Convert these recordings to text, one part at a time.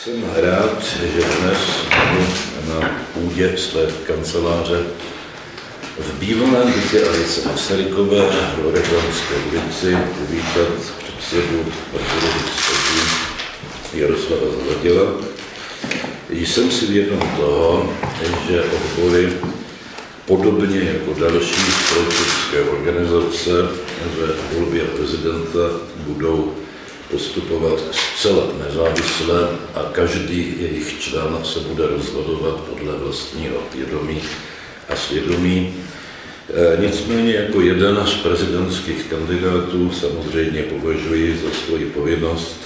Jsem rád, že dnes mohu na půdě své kanceláře v bývalém bytě Alice Masarykové v Loredanské ulici uvítat předsedu odborových svazů Jaroslava Zavadila. Jsem si vědom toho, že odbory, podobně jako další politické organizace, ve volbě prezidenta budou postupovat zcela nezávisle a každý jejich člen se bude rozhodovat podle vlastního vědomí a svědomí. Nicméně jako jeden z prezidentských kandidátů samozřejmě považuji za svoji povinnost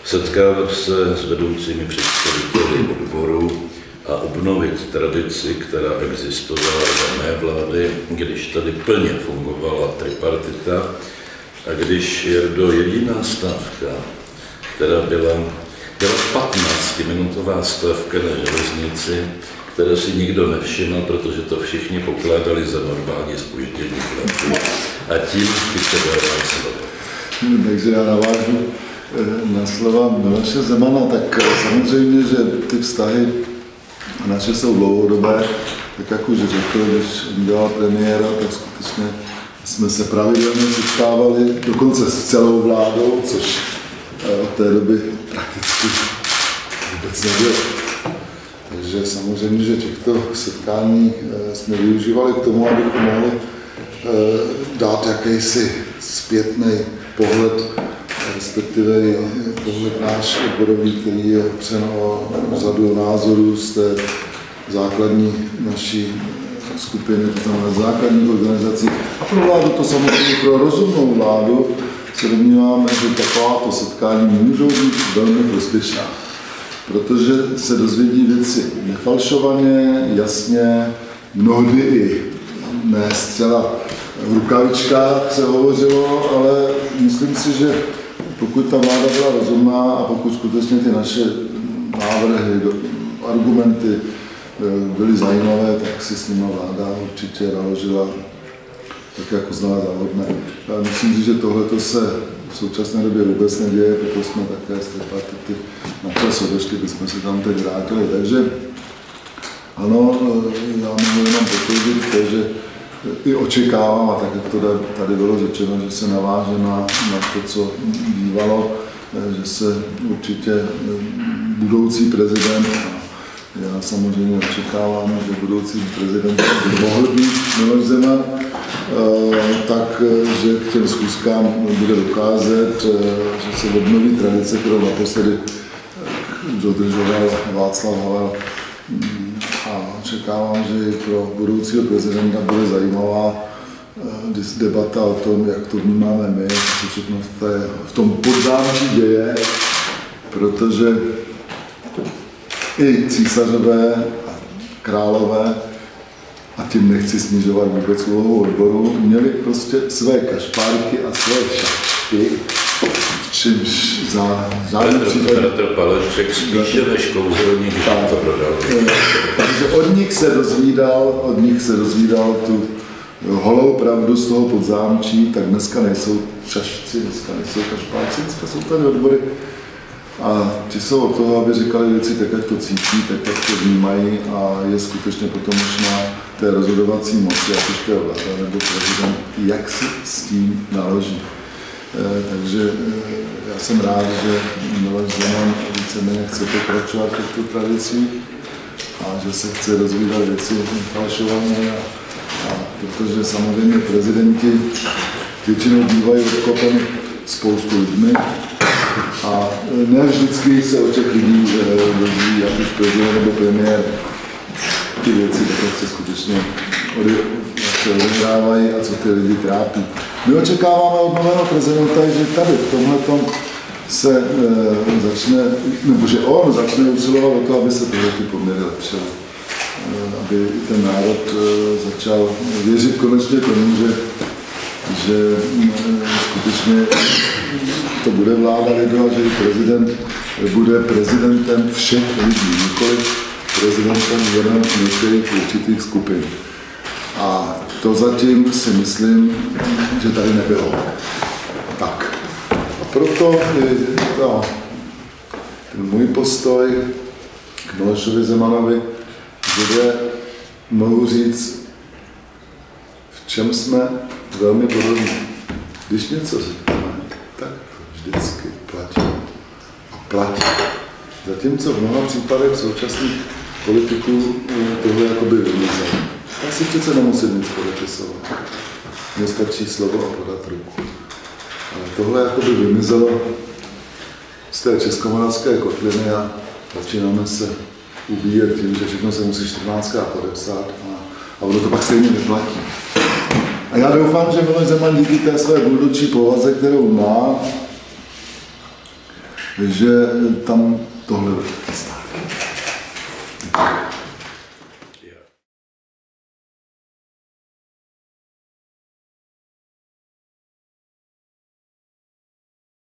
setkávat se s vedoucími představiteli odborů a obnovit tradici, která existovala za mé vlády, když tady plně fungovala tripartita a když do jediná stávka, která byla 15minutová stávka na železnici, které si nikdo nevšiml, protože to všichni pokládali za normální zpoždění vlaku. A tím ty předávám slovo. Takže já navážu na slova Miloše Zemana, tak samozřejmě, že ty vztahy naše jsou dlouhodobé, tak jak už řekl, když dělal premiéra, tak skutečně jsme se pravidelně setkávali, dokonce s celou vládou, což od té doby prakticky vůbec nebylo. Takže samozřejmě, že těchto setkání jsme využívali k tomu, abychom mohli dát jakýsi zpětný pohled, respektive pohled náš odborový, který je opřen o řadu názorů z té základní naší skupiny, to znamená základních organizací. A pro vládu to samozřejmě, pro rozumnou vládu se domníváme, že takováto setkání můžou být velmi prospěšná, protože se dozvědí věci nefalšovaně, jasně, mnohdy i ne zcela v rukavičkách se hovořilo, ale myslím si, že pokud ta vláda byla rozumná a pokud skutečně ty naše návrhy, argumenty byly zajímavé, tak si s nimi vláda určitě naložila tak, jako znala záhodné. Já myslím si, že tohle se v současné době vůbec neděje, protože jsme také z té partity na čas odešli, bychom se tam teď vrátili. Takže ano, já mohu jenom potvrdit to, že i očekávám, a tak jak to tady bylo řečeno, že se naváže na to, co bývalo, že se určitě budoucí prezident, já samozřejmě očekávám, že budoucí prezident by mohl být Miloš Zeman, takže k těm schůzkám bude dokázat, že se obnoví tradice, kterou naposledy dodržoval Václav Havel. A očekávám, že i pro budoucího prezidenta bude zajímavá debata o tom, jak to vnímáme my, co všechno v tom podzámčí děje, protože i císařové a králové, a tím nechci snižovat vůbec úlohu odboru, měli prostě své kašpárky a své šačky, čímž za žádný případ... Paleček spíše než kouzelník, že to prodal. Takže od nich se dozvídal tu holou pravdu z toho podzámčí, tak dneska nejsou šašci, dneska nejsou kašpárci, dneska jsou tady odbory. A ti jsou od toho, aby říkali věci tak, jak to cítí, tak, jak to vnímají a je skutečně potom už na té rozhodovací moci, ať už to je vláda nebo prezident, jak si s tím naloží. Takže já jsem rád, že Miloš Zeman víceméně chce pokračovat v těchto tradicích a že se chce rozvídat věci falšované, a protože samozřejmě prezidenti většinou bývají odkopeni spoustu lidmi a ne vždycky se od těch lidí dozví, jak už prezident nebo premiér, ty věci, tak se skutečně odehrávají a co ty lidi trápí. My očekáváme od nového prezidenta, že tady v tomhletom se začne, nebo že on začne usilovat o to, aby se tyhle ty poměry lepšily. Aby ten národ začal věřit konečně tomu, že skutečně to bude vláda lidu a že prezident bude prezidentem všech lidí, nikoliv prezidentem jenom některých určitých skupin. A to zatím si myslím, že tady nebylo. Tak. A proto můj postoj k Milošovi Zemanovi, kde mohu říct, v čem jsme velmi podobní. Když něco říkáme, tak to vždycky platí. A platí. Zatímco v mnoha případech současných politiků tohle jakoby vymizelo. Tak si přece nemusím nic podepisovat. Mně stačí slovo a podat ruku. Ale tohle jakoby vymizelo z té českomoravské kotliny a začínáme se ubíjet tím, že všechno se musí 14 podepsat a ono to pak stejně neplatí. A já doufám, že Miloš Zeman díky té své buldočí povaze, kterou má, že tam tohle